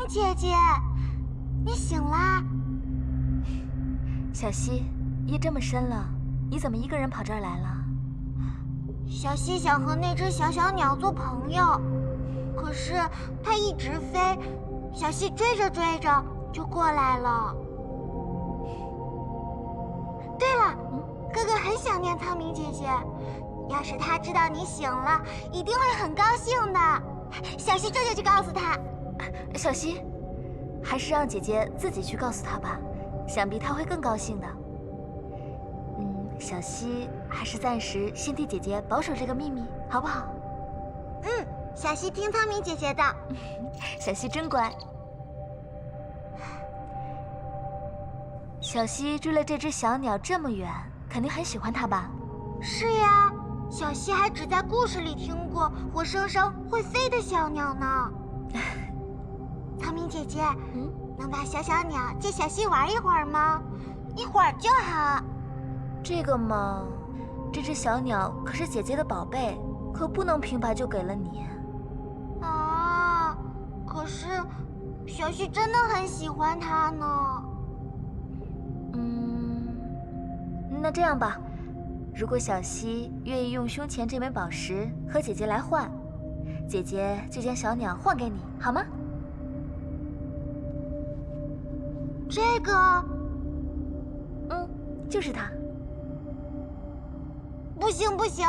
姐姐，你醒啦？小溪，夜这么深了，你怎么一个人跑这儿来了？小溪想和那只小鸟做朋友，可是它一直飞，小溪追着追着就过来了。对了，哥哥很想念苍明姐姐，要是他知道你醒了，一定会很高兴的。小溪这就去告诉他。小溪，还是让姐姐自己去告诉他吧，想必他会更高兴的。小溪还是暂时先替姐姐保守这个秘密，好不好？小溪听苍明姐姐的。小溪真乖。小溪追了这只小鸟这么远，肯定很喜欢它吧？是呀，小溪还只在故事里听过活生生会飞的小鸟呢。苍明姐姐，能把小鸟借小溪玩一会儿吗？一会儿就好。这个嘛，这只小鸟可是姐姐的宝贝，可不能平白就给了你。啊，可是小溪真的很喜欢它呢。那这样吧，如果小溪愿意用胸前这枚宝石和姐姐来换，姐姐就将小鸟换给你，好吗？这个，就是它。不行不行，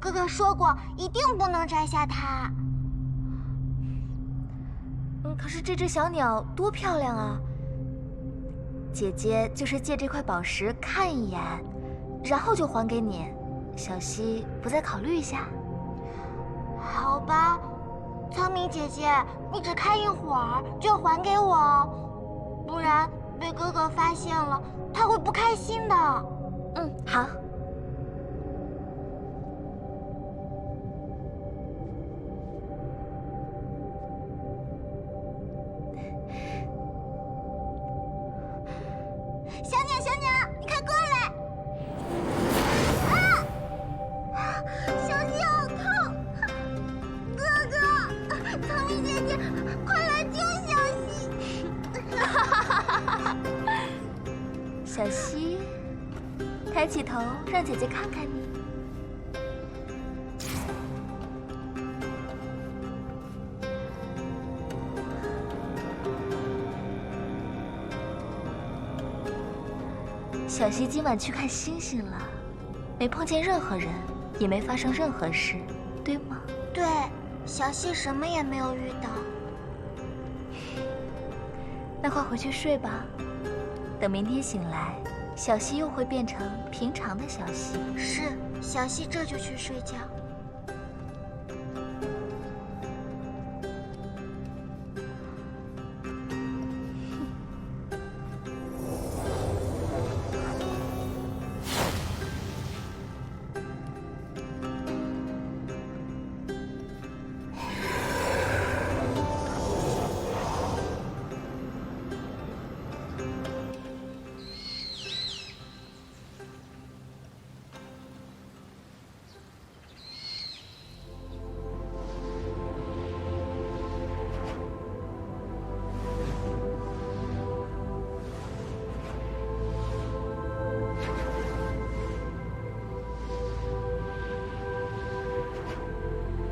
哥哥说过一定不能摘下它。可是这只小鸟多漂亮啊！姐姐就是借这块宝石看一眼，然后就还给你。小溪不再考虑一下？好吧，苍明姐姐，你只看一会儿就还给我，不然被哥哥发现了，他会不开心的。好。小鸟，你快过来！啊！小溪好痛！哥哥，苍明姐姐，快来救小溪！小溪，抬起头，让姐姐看看你。小溪今晚去看星星了，没碰见任何人，也没发生任何事，对吗？对，小溪什么也没有遇到。那快回去睡吧，等明天醒来，小溪又会变成平常的小溪。是，小溪这就去睡觉。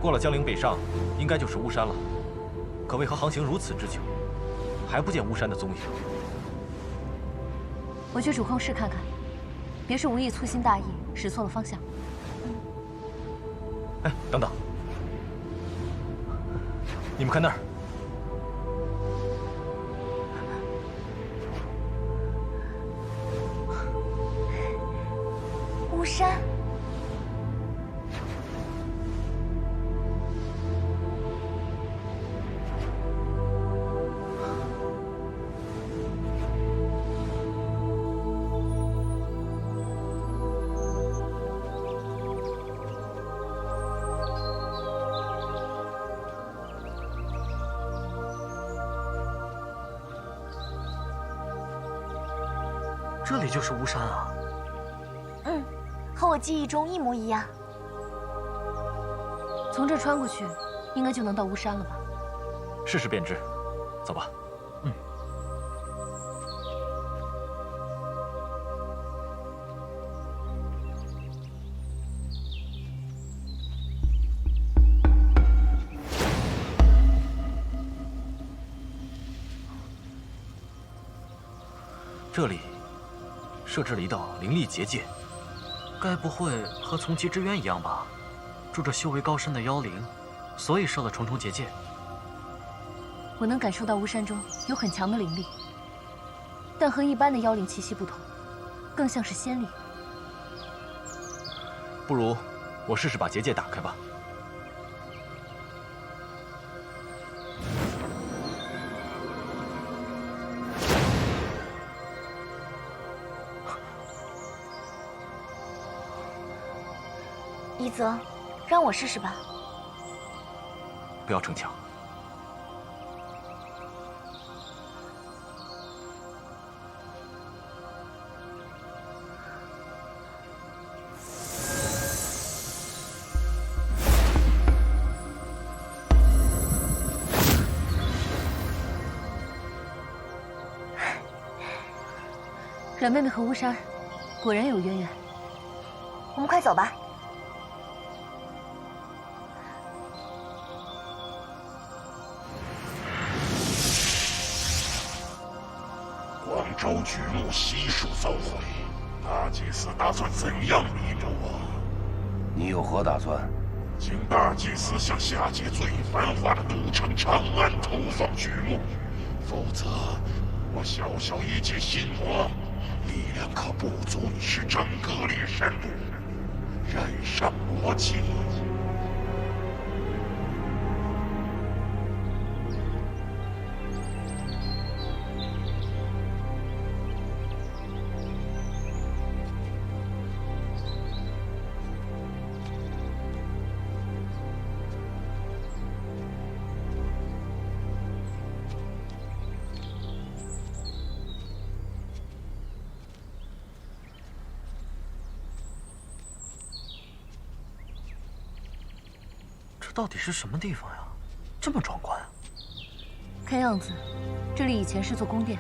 过了江陵北上，应该就是巫山了。可为何航行如此之久，还不见巫山的踪影？我去主控室看看，别是无意粗心大意，使错了方向。哎，等等，你们看那儿。巫山。这里就是巫山啊！和我记忆中一模一样。从这穿过去，应该就能到巫山了吧？试试便知。走吧。这里设置了一道灵力结界，该不会和从极之渊一样吧？住着修为高深的妖灵，所以设了重重结界。我能感受到巫山中有很强的灵力，但和一般的妖灵气息不同，更像是仙力。不如我试试把结界打开吧。一泽，让我试试吧。不要逞强。阮妹妹和巫山果然有渊源。我们快走吧。广州巨木悉数遭毁，大祭司打算怎样弥补我？你有何打算？请大祭司向下界最繁华的都城长安投放巨木，否则我小小一介新王，力量可不足以使整个猎山路染上魔气。这到底是什么地方呀？这么壮观！看样子，这里以前是座宫殿。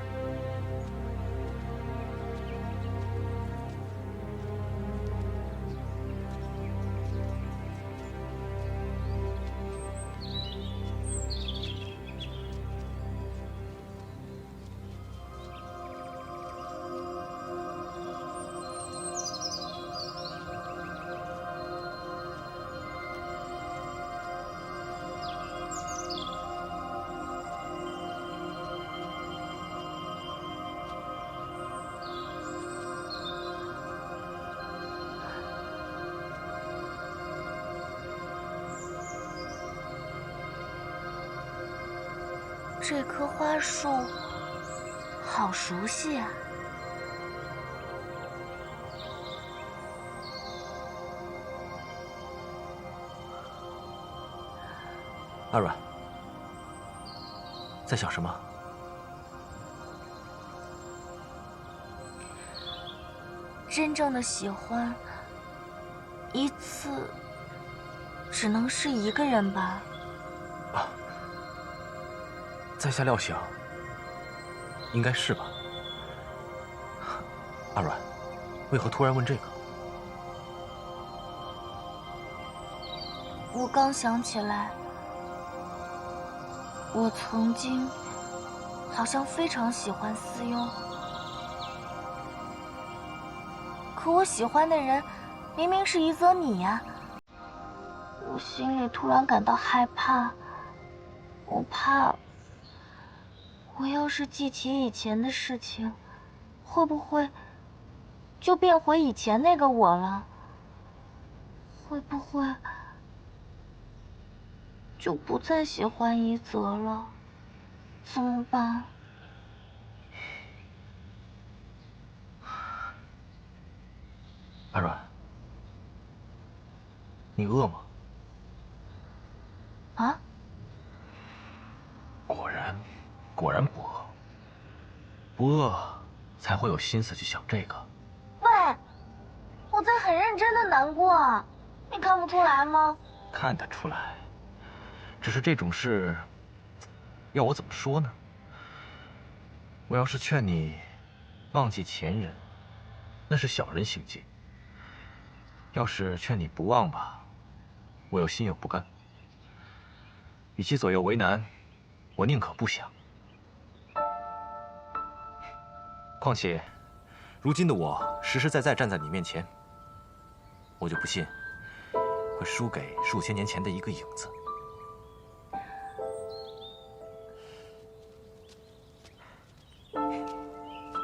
这棵花树好熟悉啊！阿软，在想什么？真正的喜欢，一次只能是一个人吧？在下料想，应该是吧。阿软，为何突然问这个？我刚想起来，我曾经好像非常喜欢思优，可我喜欢的人明明是一泽你呀。我心里突然感到害怕，我怕我要是记起以前的事情，会不会就变回以前那个我了？会不会就不再喜欢一泽了？怎么办？阿软，你饿吗？啊？果然不饿。不饿才会有心思去想这个。喂，我在很认真的难过，你看不出来吗？看得出来，只是这种事，要我怎么说呢？我要是劝你忘记前人，那是小人行径；要是劝你不忘吧，我又心有不甘。与其左右为难，我宁可不想。况且，如今的我实实在在站在你面前，我就不信会输给数千年前的一个影子。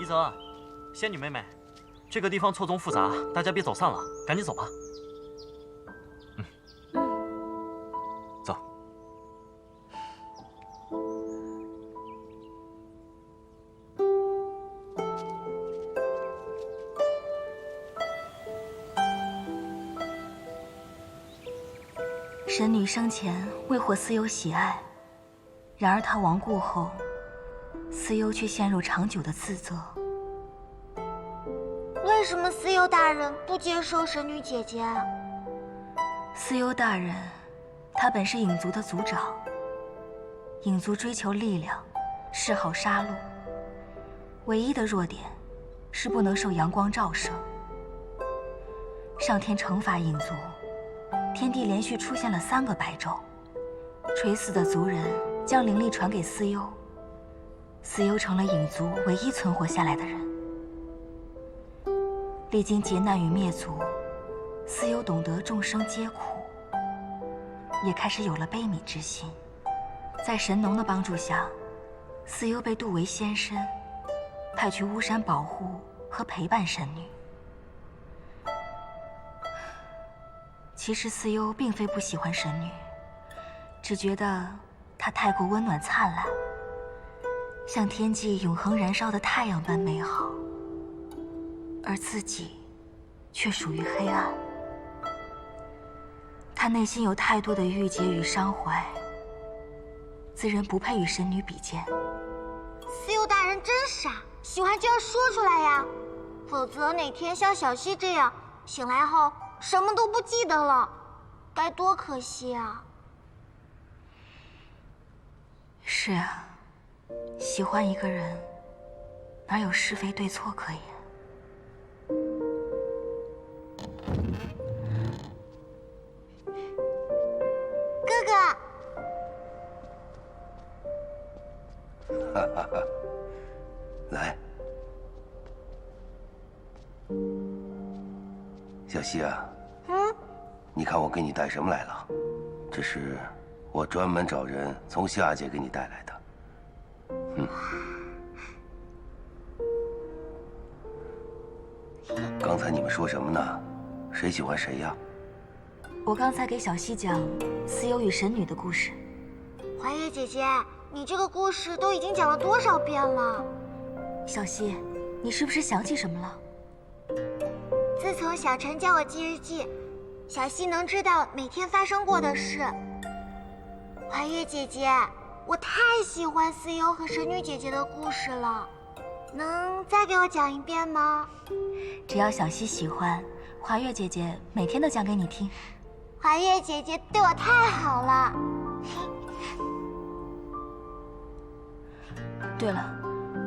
一泽，仙女妹妹，这个地方错综复杂，大家别走散了，赶紧走吧。走。神女生前未获司幽喜爱，然而她亡故后，司幽却陷入长久的自责。为什么司幽大人不接受神女姐姐？司幽大人，他本是影族的族长。影族追求力量，嗜好杀戮，唯一的弱点是不能受阳光照射。上天惩罚影族，天地连续出现了3个白昼，垂死的族人将灵力传给司幽，司幽成了影族唯一存活下来的人。历经劫难与灭族，司幽懂得众生皆苦，也开始有了悲悯之心。在神农的帮助下，司幽被渡为仙身，派去巫山保护和陪伴神女。其实司幽并非不喜欢神女，只觉得她太过温暖灿烂，像天际永恒燃烧的太阳般美好，而自己却属于黑暗。他内心有太多的郁结与伤怀，自认不配与神女比肩。司幽大人真傻，喜欢就要说出来呀，否则哪天像小溪这样醒来后什么都不记得了，该多可惜啊！是啊，喜欢一个人，哪有是非对错可言？哥哥，哈哈哈，来，小溪啊，你看我给你带什么来了？这是我专门找人从夏界给你带来的。刚才你们说什么呢？谁喜欢谁呀？我刚才给小溪讲司幽与神女的故事。怀月姐姐，你这个故事都已经讲了多少遍了？小溪，你是不是想起什么了？自从小陈教我记日记，小溪能知道每天发生过的事。怀月姐姐，我太喜欢司幽和神女姐姐的故事了，能再给我讲一遍吗？只要小溪喜欢，华月姐姐每天都讲给你听。怀月姐姐对我太好了。对了，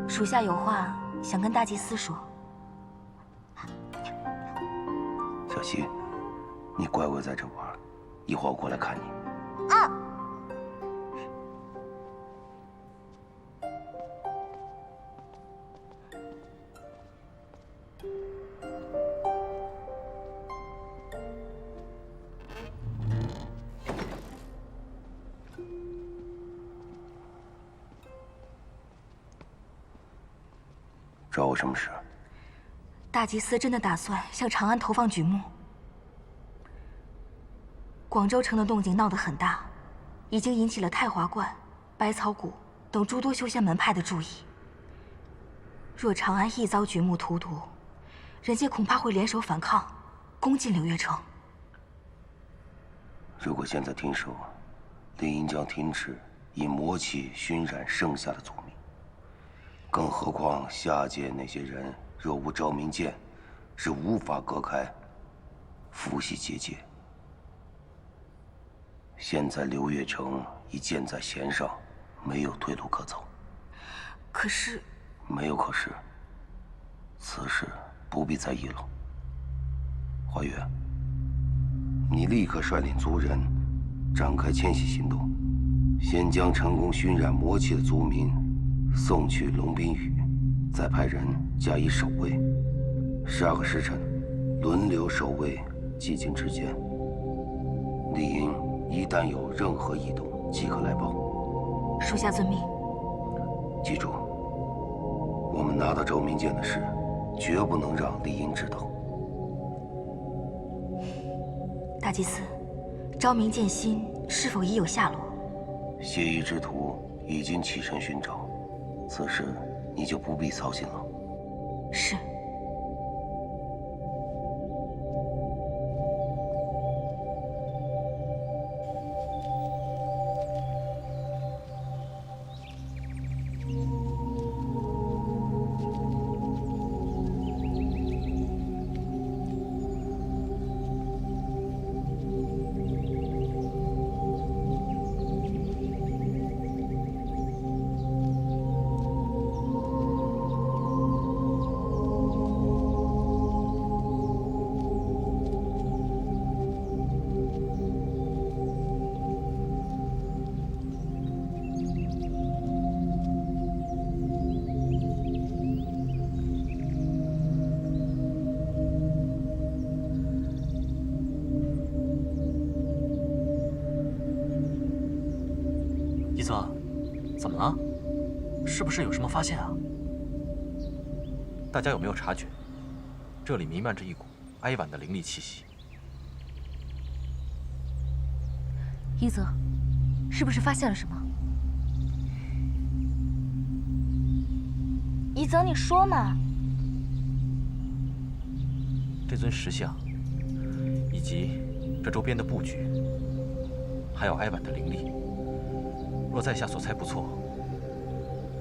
属下有话想跟大祭司说。小溪，你乖乖在这玩，一会儿我过来看你。找我什么事？大祭司真的打算向长安投放举目。广州城的动静闹得很大，已经引起了太华观、百草谷等诸多修仙门派的注意。若长安一遭举目荼毒，人界恐怕会联手反抗，攻进柳月城。如果现在停手，理应将停止以魔气熏染剩下的族民。更何况下界那些人若无昭明剑，是无法隔开父系结界。现在柳月城已箭在弦上，没有退路可走。可是，没有可是，此事不必再议了。华月，你立刻率领族人展开迁徙行动，先将成功熏染魔气的族民送去龙滨宇，再派人加以守卫，12个时辰轮流守卫寂静之间。丽英一旦有任何异动，即刻来报。属下遵命。记住，我们拿到昭明剑的事，绝不能让丽英知道。大祭司，昭明剑心是否已有下落？谢意之徒已经起身寻找，此事你就不必操心了。是。一泽，怎么了？是不是有什么发现啊？大家有没有察觉，这里弥漫着一股哀婉的灵力气息？一泽，是不是发现了什么？一泽，你说嘛？这尊石像，以及这周边的布局，还有哀婉的灵力，若在下所猜不错，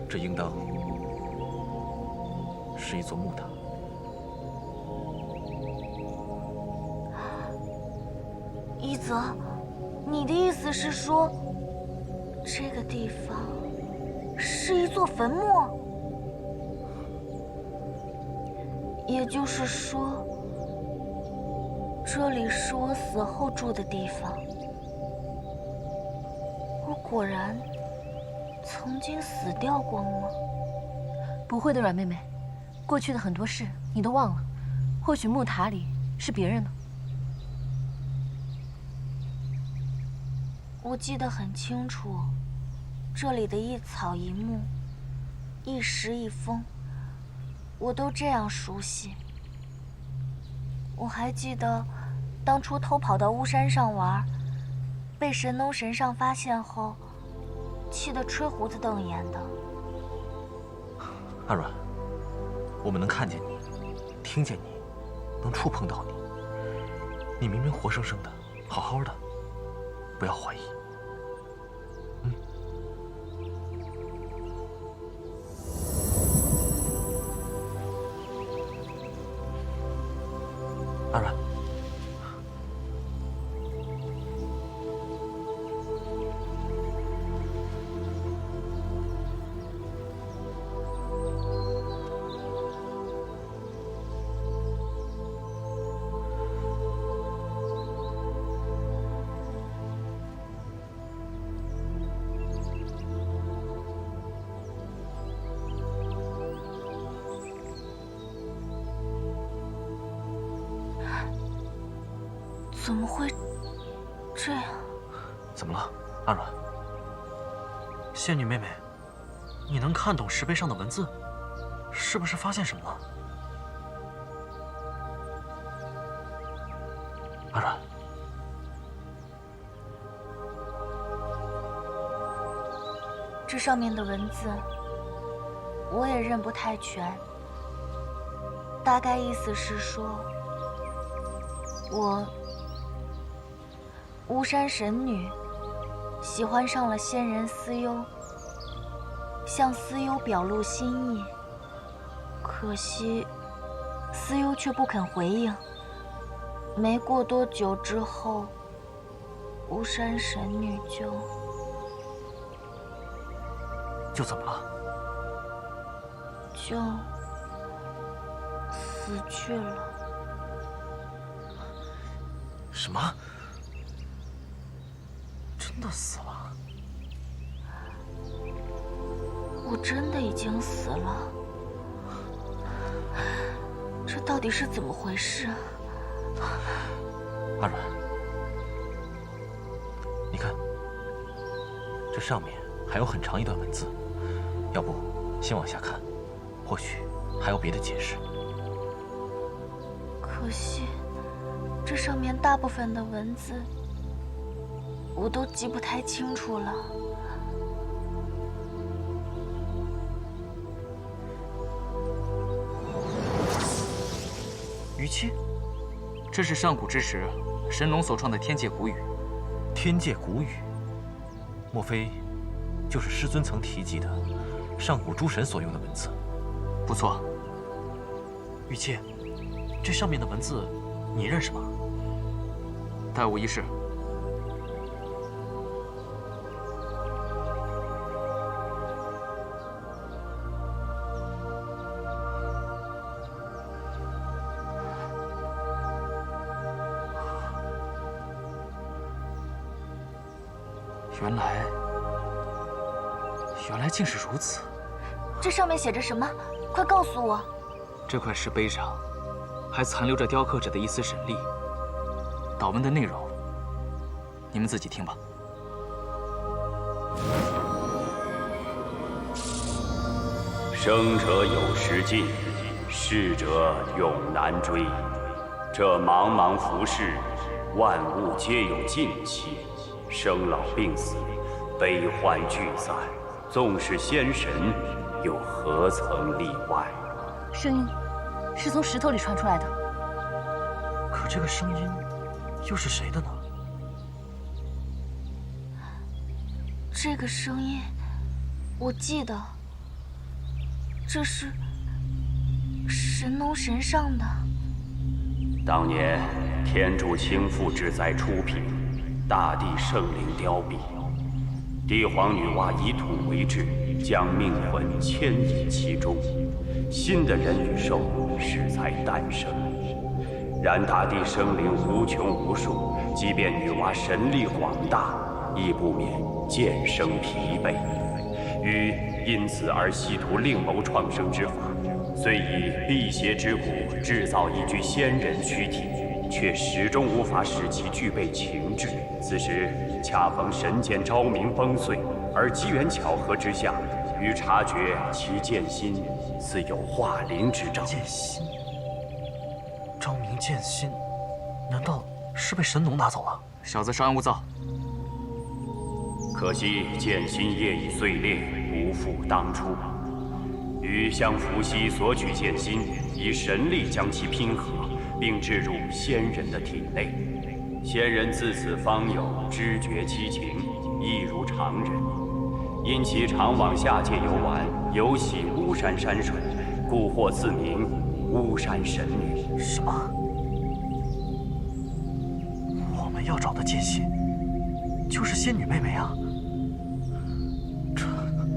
这应当是一座木塔。一泽，你的意思是说，这个地方是一座坟墓？也就是说，这里是我死后住的地方。我果然曾经死掉过吗？不会的，阮妹妹，过去的很多事你都忘了，或许木塔里是别人呢。我记得很清楚，这里的一草一木，一石一峰，我都这样熟悉。我还记得，当初偷跑到巫山上玩，被神农神上发现后，气得吹胡子瞪眼的。阿阮，我们能看见你，听见你，能触碰到你。你明明活生生的，好好的，不要怀疑。阿阮，怎么会这样？怎么了，阿阮？仙女妹妹，你能看懂石碑上的文字？是不是发现什么了？阿阮，这上面的文字我也认不太全，大概意思是说，我巫山神女喜欢上了仙人思幽，向思幽表露心意，可惜思幽却不肯回应。没过多久之后，巫山神女就怎么了？就死去了。什么？真的死了？我真的已经死了。这到底是怎么回事啊？阿软，你看，这上面还有很长一段文字，要不先往下看，或许还有别的解释。可惜，这上面大部分的文字我都记不太清楚了。于七，这是上古之时神农所创的天界古语。天界古语，莫非就是师尊曾提及的上古诸神所用的文字？不错。于七，这上面的文字你认识吗？待我一试。原来竟是如此。这上面写着什么？快告诉我！这块石碑上还残留着雕刻者的一丝神力。祷文的内容，你们自己听吧。生者有时尽，逝者永难追。这茫茫浮世，万物皆有尽期，生老病死，悲欢聚散。纵是仙神，又何曾例外？声音是从石头里传出来的。可这个声音又是谁的呢？这个声音，我记得，这是神农神上的。当年天竺倾覆之灾初平，大地圣灵凋敝。帝皇女娲以土为质，将命魂牵引其中，新的人与兽适才诞生。然大地生灵无穷无数，即便女娲神力广大，亦不免渐生疲惫。禹因此而希图另谋创生之法，虽以辟邪之骨制造一具仙人躯体，却始终无法使其具备情志。此时恰逢神剑昭明崩碎，而机缘巧合之下，禹察觉其剑心似有化灵之兆。剑心，昭明剑心，难道是被神农拿走了？小子稍安勿躁。可惜剑心业已碎裂，不复当初。禹向伏羲索取剑心，以神力将其拼合，并置入仙人的体内。仙人自此方有知觉七情，亦如常人。因其常往下界游玩，游喜巫山山水，故获赐名巫山神女。什么？我们要找的剑心，就是仙女妹妹啊！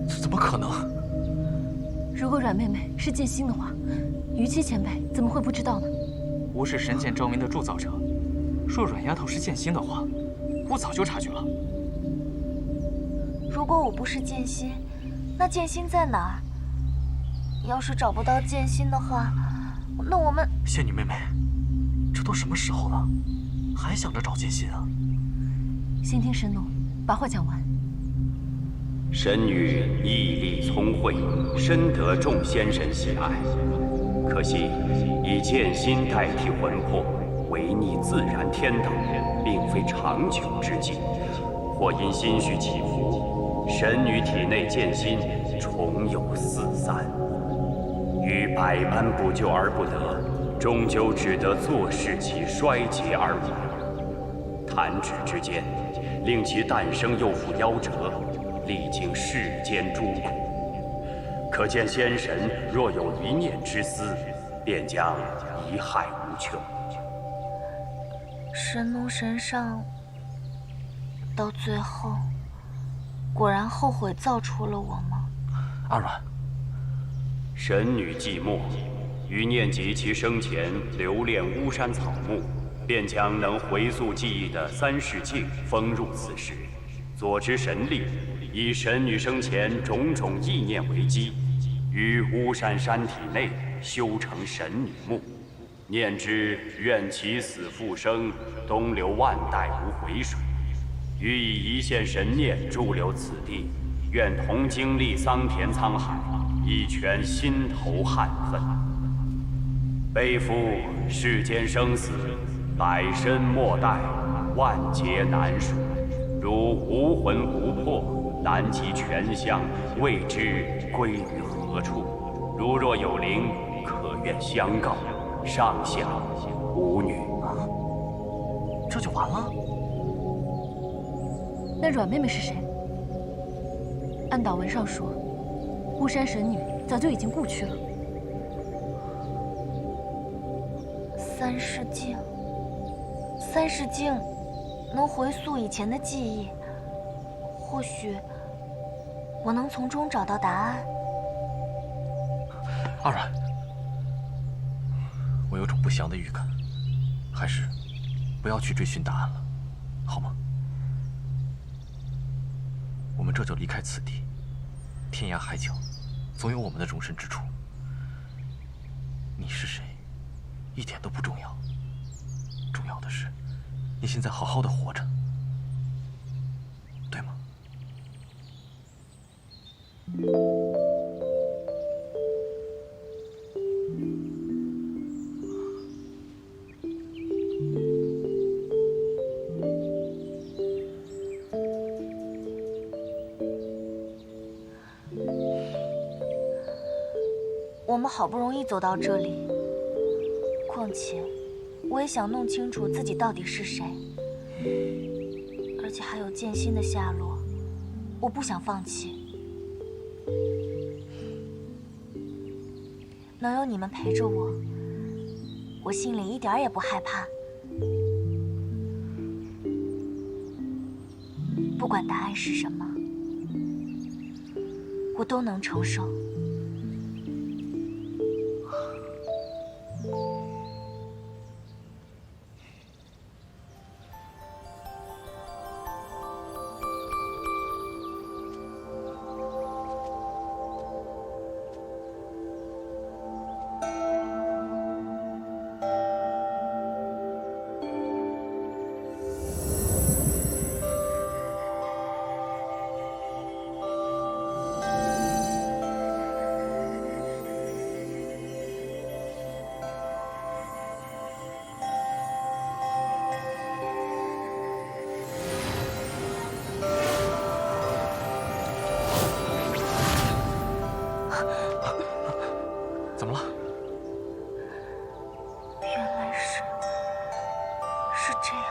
这怎么可能？如果阮妹妹是剑心的话，于七前辈怎么会不知道呢？吾是神剑昭明的铸造者，若阮丫头是剑心的话，吾早就察觉了。如果我不是剑心，那剑心在哪儿？要是找不到剑心的话，那我们……仙女妹妹，这都什么时候了，还想着找剑心啊？先听神农把话讲完。神女毅力聪慧，深得众仙神喜爱。可惜以剑心代替魂魄，违逆自然天道，并非长久之计。或因心绪起伏，神女体内剑心重有四散。于百般不救而不得，终究只得坐视其衰竭而亡。弹指之间，令其诞生又复夭折，历经世间诸苦。可见仙神若有一念之私，便将贻害无穷。神农神上到最后，果然后悔造出了我吗？阿软，神女寂寞，于念及其生前留恋巫山草木，便将能回溯记忆的三世镜封入此时，佐之神力，以神女生前种种意念为基，于巫山山体内修成神女墓，念之愿其死复生，东流万代无回水。予以一线神念驻留此地，愿同经历桑田沧海，以全心头憾恨。背负世间生死，百身莫待，万劫难数。如无魂无魄，难及全相，未知归于何处。如若有灵，可愿相告，上下无女。这就完了？那阮妹妹是谁？按祷文上说，巫山神女早就已经故去了。三世镜，三世镜能回溯以前的记忆，或许我能从中找到答案。阿阮，我有种不祥的预感，还是不要去追寻答案了，好吗？我们这就离开此地，天涯海角，总有我们的容身之处。你是谁，一点都不重要，重要的是，你现在好好的活着，对吗？我们好不容易走到这里，况且我也想弄清楚自己到底是谁，而且还有剑心的下落，我不想放弃。能有你们陪着我，我心里一点也不害怕。不管答案是什么，我都能承受。怎么了？原来是这样。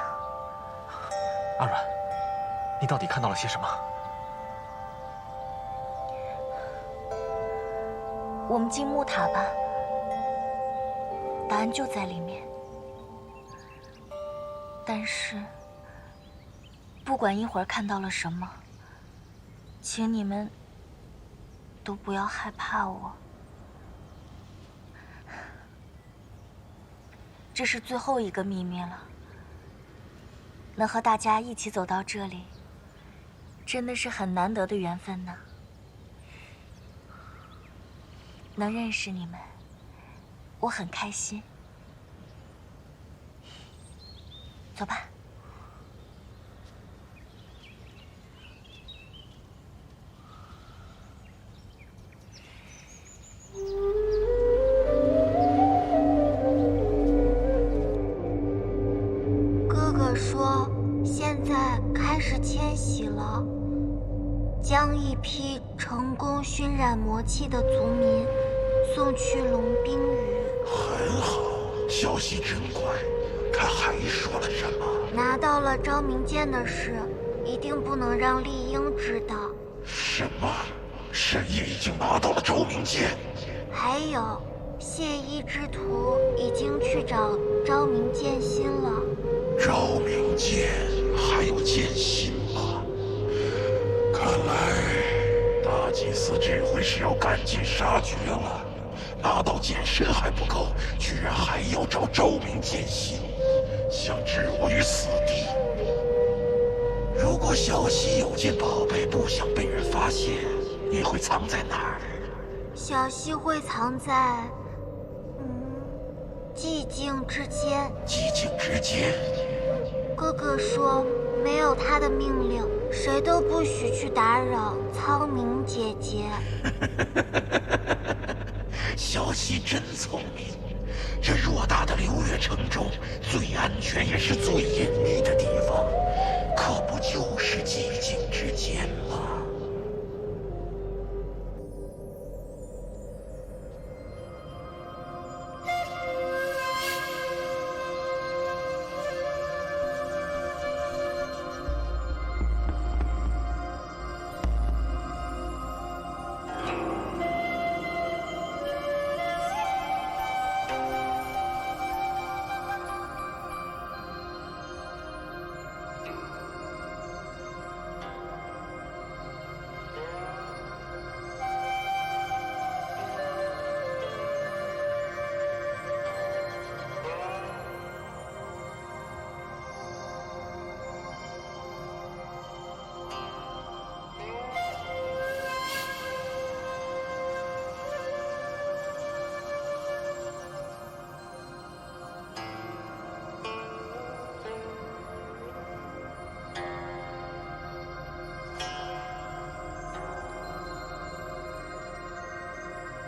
阿阮，你到底看到了些什么？我们进木塔吧，答案就在里面。但是，不管一会儿看到了什么，请你们都不要害怕我。这是最后一个秘密了。能和大家一起走到这里，真的是很难得的缘分呢。能认识你们，我很开心。走吧。哥哥说，现在开始迁徙了，将一批成功熏染魔气的族民送去龙冰屿。很好，消息真快。他还说了什么？拿到了昭明剑的事，一定不能让丽英知道。什么？神也已经拿到了昭明剑？还有，谢衣之徒已经去找昭明剑心了。昭明剑还有剑心吗？看来大祭司这回是要赶尽杀绝了。拿到剑身还不够，居然还要找昭明剑心，想置我于死地。如果小溪有件宝贝不想被人发现，你会藏在哪儿？小溪会藏在，寂静之间。寂静之间。哥哥说，没有他的命令，谁都不许去打扰苍冥姐姐。小希真聪明，这偌大的流月城中，最安全也是最隐秘的地方，可不就是寂静之间吗？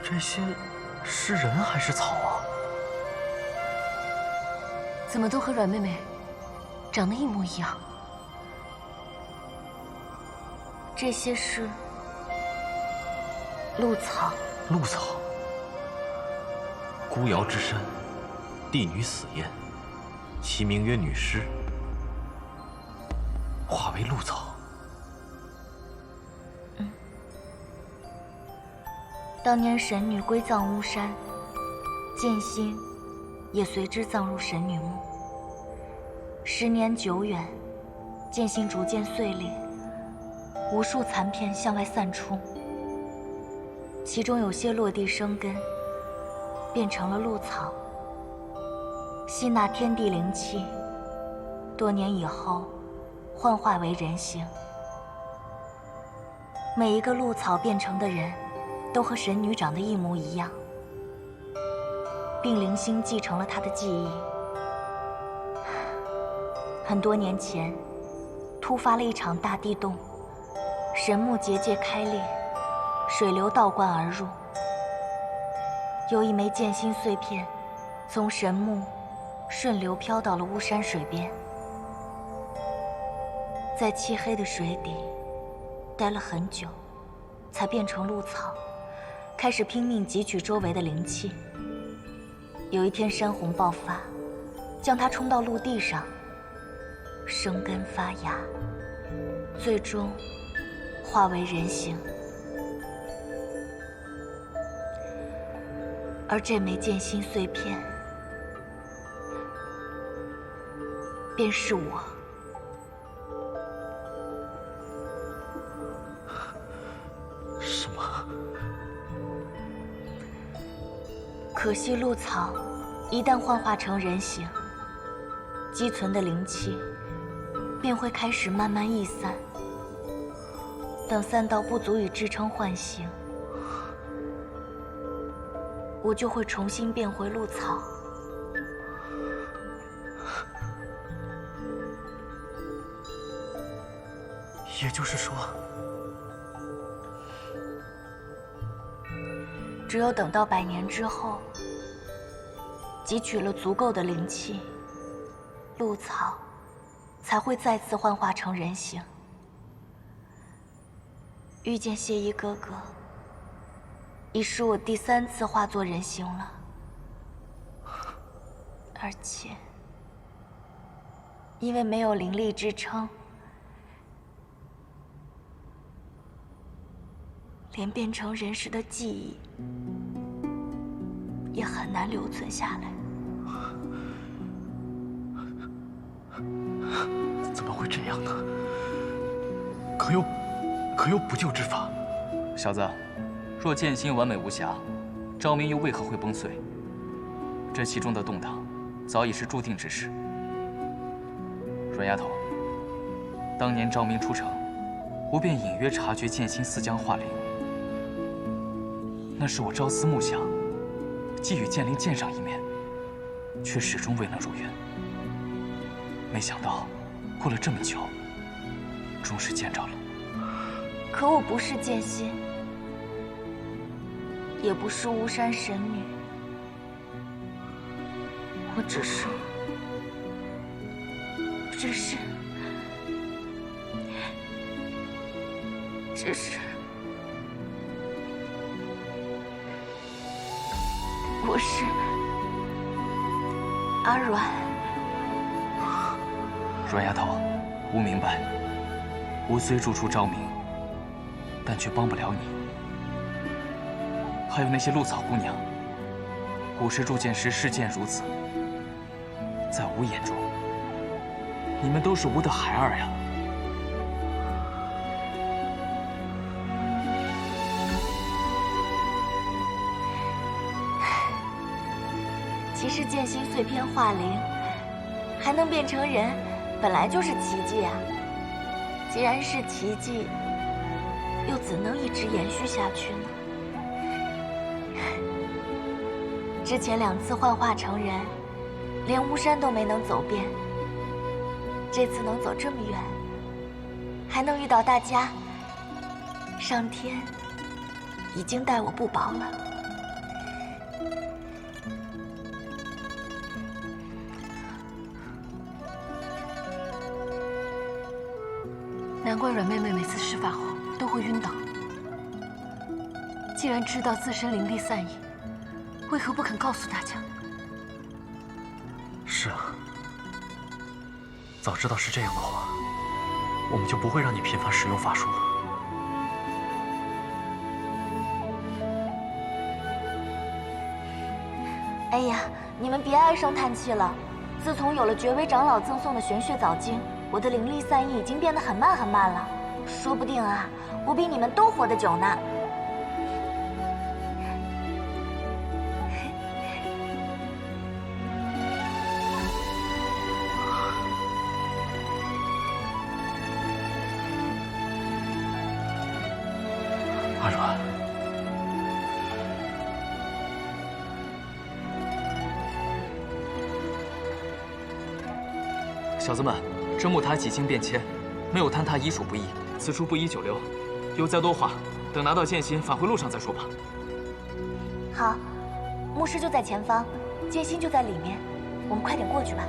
这些是人还是草啊？怎么都和阮妹妹长得一模一样？这些是鹿草。鹿草。孤瑶之山，帝女死宴，其名曰女尸，化为鹿草。当年神女归葬巫山，剑心也随之葬入神女墓。10年久远，剑心逐渐碎裂，无数残片向外散出，其中有些落地生根，变成了鹿草，吸纳天地灵气，多年以后幻化为人形。每一个鹿草变成的人都和神女长得一模一样，并灵星继承了她的记忆。很多年前，突发了一场大地动，神木结界开裂，水流倒灌而入。有一枚剑心碎片从神木顺流飘到了巫山水边，在漆黑的水底待了很久，才变成鹿草，开始拼命汲取周围的灵气。有一天山洪爆发，将它冲到陆地上，生根发芽，最终化为人形。而这枚剑心碎片，便是我。什么？可惜鹿草一旦幻化成人形，积存的灵气便会开始慢慢逸散。等散到不足以支撑幻形，我就会重新变回鹿草。也就是说，只有等到100年之后，汲取了足够的灵气，鹿草才会再次幻化成人形。遇见谢衣哥哥，已是我第3次化作人形了，而且因为没有灵力支撑，连变成人时的记忆也很难留存下来。怎么会这样呢？可有补救之法？小子，若剑心完美无瑕，昭明又为何会崩碎？这其中的动荡，早已是注定之事。阮丫头，当年昭明出城，我便隐约察觉剑心似将化灵。那是我朝思暮想，既与剑灵见上一面，却始终未能如愿。没想到，过了这么久，终是见着了。可我不是剑心，也不是巫山神女，我只是我是阿软。阮丫头，吾明白，吾虽助出昭明，但却帮不了你。还有那些鹿草姑娘，古时铸剑师视剑如此，在吾眼中，你们都是吾的孩儿呀。其实剑心碎片化灵，还能变成人，本来就是奇迹啊！既然是奇迹，又怎能一直延续下去呢？之前2次幻化成人，连巫山都没能走遍，这次能走这么远，还能遇到大家，上天已经待我不薄了。难怪阮妹妹每次施法后都会晕倒。既然知道自身灵力散逸，为何不肯告诉大家？是啊，早知道是这样的话，我们就不会让你频繁使用法术了。哎呀，你们别唉声叹气了。自从有了绝微长老赠送的玄血藻晶，我的灵力散逸已经变得很慢了，说不定啊，我比你们都活得久呢。阿软，小子们，这木塔几经变迁，没有坍塌已属不易，此处不宜久留。有再多话，等拿到剑心返回路上再说吧。好，牧师就在前方，剑心就在里面，我们快点过去吧。